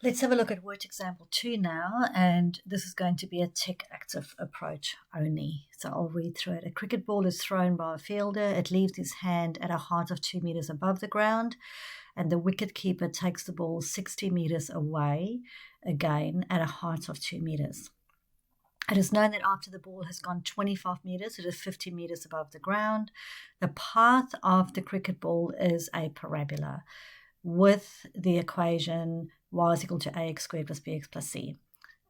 Let's have a look at word example 2 now, and this is going to be a tick active approach only. So I'll read through it. A cricket ball is thrown by a fielder. It leaves his hand at a height of 2 meters above the ground, and the wicket keeper takes the ball 60 meters away, again at a height of 2 meters. It is known that after the ball has gone 25 meters, it is 50 meters above the ground. The path of the cricket ball is a parabola with the equation y is equal to ax squared plus bx plus c.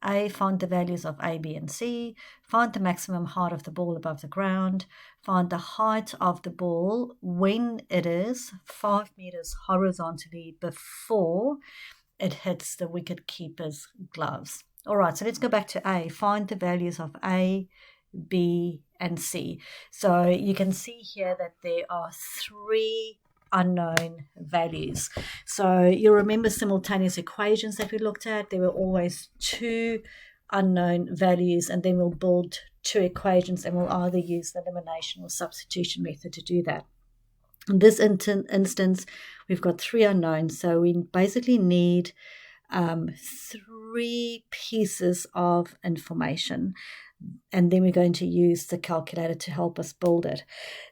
A, find the values of A, B, and C. Find the maximum height of the ball above the ground. Find the height of the ball when it is 5 meters horizontally before it hits the wicket keeper's gloves. All right, so let's go back to A. Find the values of A, B, and C. So you can see here that there are 3 unknown values. So you'll remember simultaneous equations that we looked at. There were always 2 unknown values, and then we'll build 2 equations, and we'll either use the elimination or substitution method to do that. In this instance, we've got 3 unknowns, so we basically need 3 pieces of information, and then we're going to use the calculator to help us build it.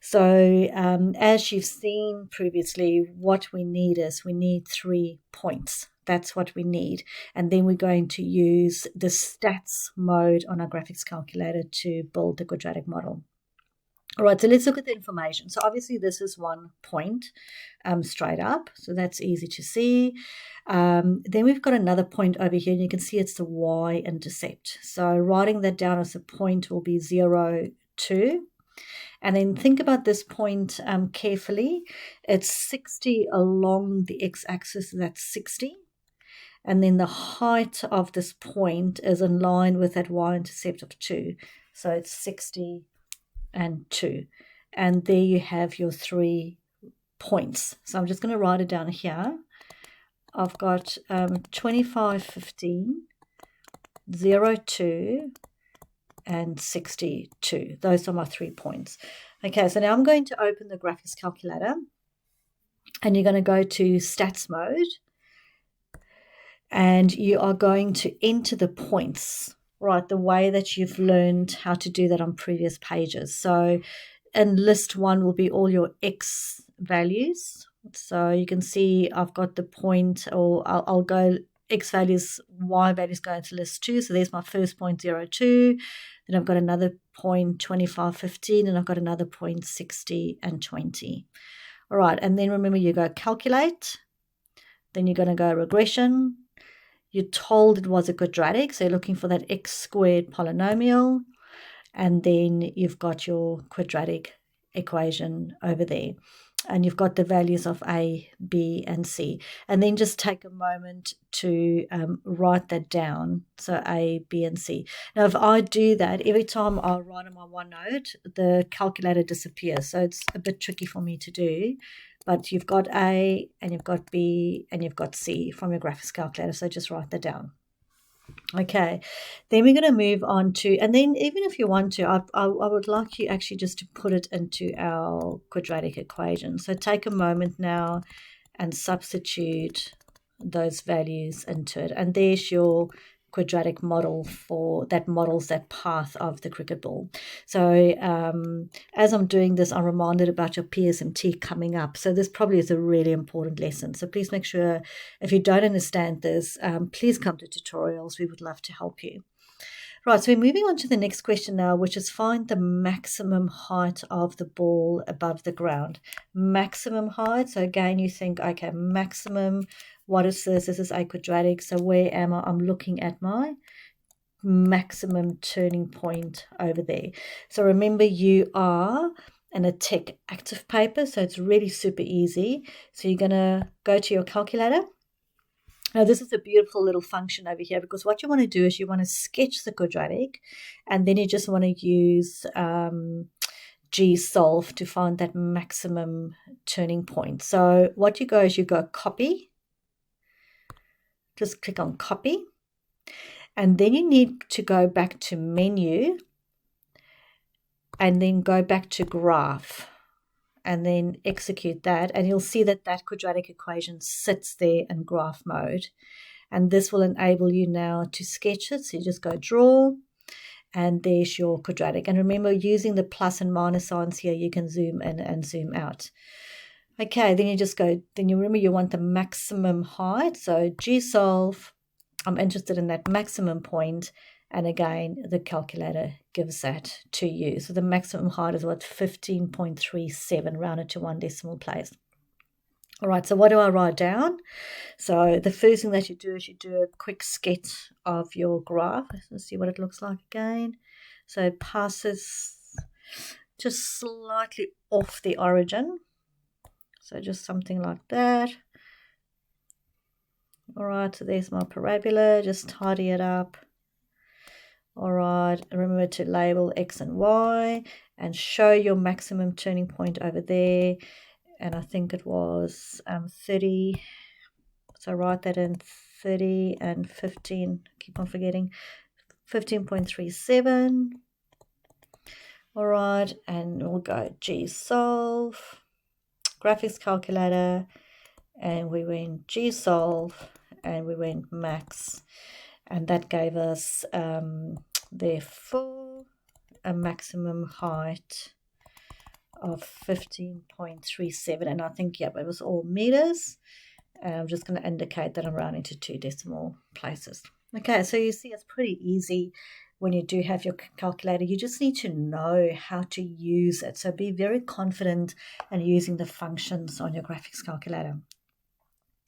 So as you've seen previously, what we need is we need 3 points. That's what we need. And then we're going to use the stats mode on our graphics calculator to build the quadratic model. All right, so let's look at the information. So obviously this is 1 point straight up, so that's easy to see. Then we've got another point over here, and you can see it's the y-intercept. So writing that down as a point will be 0, 2. And then think about this point carefully. It's 60 along the x-axis, so that's 60. And then the height of this point is in line with that y-intercept of 2. So it's 60 and 2. And there you have your 3 points. So I'm just going to write it down here. I've got 25, 15, 0, 2, and 62. Those are my 3 points. Okay, so now I'm going to open the graphics calculator, and you're going to go to stats mode, and you are going to enter the points, right, the way that you've learned how to do that on previous pages. So in list 1 will be all your x values. So you can see I've got the point, or I'll go x values, y values go into list 2. So there's my first point, 0, 2. Then I've got another point, 25, 15, and I've got another point, 60 and 20. All right, and then remember you go calculate. Then you're going to go regression. You're told it was a quadratic, so you're looking for that x squared polynomial. And then you've got your quadratic equation over there. And you've got the values of A, B, and C. And then just take a moment to write that down. So A, B, and C. Now, if I do that, every time I write on my OneNote, the calculator disappears. So it's a bit tricky for me to do. But you've got A, and you've got B, and you've got C from your graphics calculator. So just write that down. Okay, then we're going to move on to, and then even if you want to, I would like you actually just to put it into our quadratic equation. So take a moment now and substitute those values into it. And there's your quadratic model for that models that path of the cricket ball. So as I'm doing this, I'm reminded about your PSMT coming up. So this probably is a really important lesson. So please make sure if you don't understand this, please come to tutorials. We would love to help you. Right, so we're moving on to the next question now, which is find the maximum height of the ball above the ground. Maximum height. So again, you think, okay, maximum. What is this? This is a quadratic. So where am I? I'm looking at my maximum turning point over there. So remember, you are in a tick active paper, so it's really super easy. So you're going to go to your calculator. Now, this is a beautiful little function over here, because what you want to do is you want to sketch the quadratic, and then you just want to use G-solve to find that maximum turning point. So what you go is you go copy. Just click on copy. And then you need to go back to menu, and then go back to graph, and then execute that, and you'll see that that quadratic equation sits there in graph mode. And this will enable you now to sketch it. So you just go draw, and there's your quadratic. And remember, using the plus and minus signs here, you can zoom in and zoom out. Okay, then you just go, then you remember you want the maximum height. So G-solve, I'm interested in that maximum point. And again, the calculator gives that to you. So the maximum height is what, 15.37, rounded to 1 decimal place. All right, so what do I write down? So the first thing that you do is you do a quick sketch of your graph. Let's see what it looks like again. So it passes just slightly off the origin. So just something like that. All right, so there's my parabola. Just tidy it up. All right, remember to label X and Y and show your maximum turning point over there. And I think it was 30. So write that in 30 and 15. Keep on forgetting. 15.37. All right, and we'll go G-solve, graphics calculator, and we went G-solve, and we went max. And that gave us, therefore, a maximum height of 15.37. And I think, yep, it was all meters. And I'm just going to indicate that I'm rounding to 2 decimal places. Okay, so you see it's pretty easy when you do have your calculator. You just need to know how to use it. So be very confident in using the functions on your graphics calculator.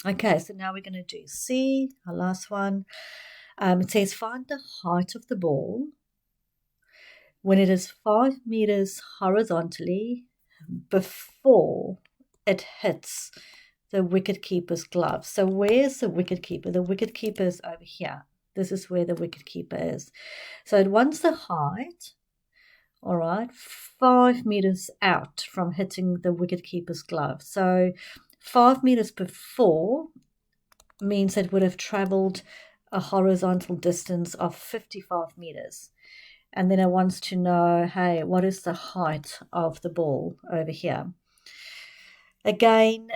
Okay, so now we're going to do C, our last one. It says find the height of the ball when it is 5 meters horizontally before it hits the wicketkeeper's glove. So where's the wicketkeeper? The wicketkeeper is over here. This is where the wicketkeeper is. So it wants the height, all right, 5 meters out from hitting the wicketkeeper's glove. So 5 meters before means it would have traveled a horizontal distance of 55 meters. And then it wants to know, hey, what is the height of the ball over here? Again,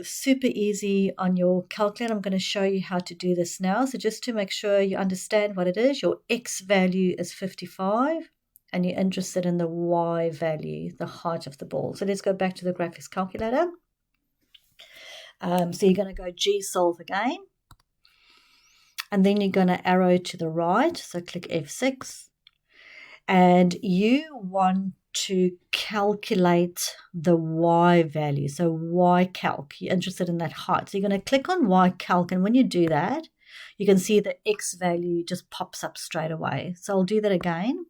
super easy on your calculator. I'm going to show you how to do this now. So just to make sure you understand what it is, your X value is 55 and you're interested in the Y value, the height of the ball. So let's go back to the graphics calculator. So you're going to go G-solve again. And then you're going to arrow to the right. So click F6. And you want to calculate the Y value. So Y calc, you're interested in that height. So you're going to click on Y calc. And when you do that, you can see the X value just pops up straight away. So I'll do that again.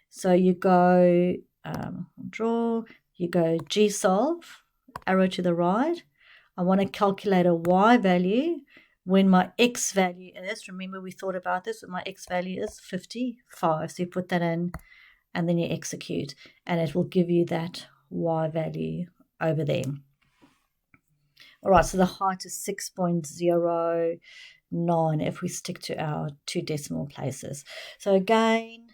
So you go draw, you go G-solve, arrow to the right. I want to calculate a Y value when my X value is, remember we thought about this, my X value is 55. So you put that in and then you execute and it will give you that Y value over there. All right, so the height is 6.09 if we stick to our 2 decimal places. So again,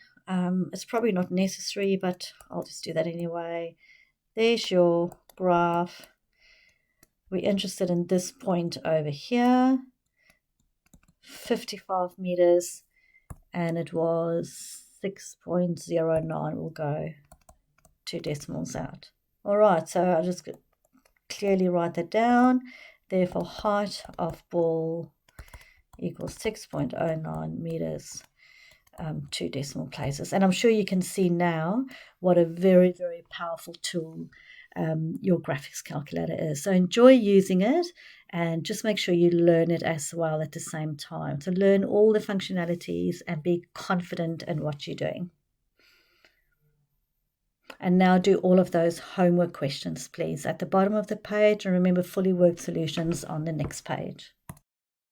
it's probably not necessary, but I'll just do that anyway. There's your graph. We're interested in this point over here, 55 meters, and it was 6.09. We'll go 2 decimals out. All right, so I'll just clearly write that down. Therefore, height of ball equals 6.09 meters, 2 decimal places. And I'm sure you can see now what a very, very powerful tool your graphics calculator is. So enjoy using it and just make sure you learn it as well at the same time. So learn all the functionalities and be confident in what you're doing. And now do all of those homework questions, please, at the bottom of the page. And remember, fully worked solutions on the next page.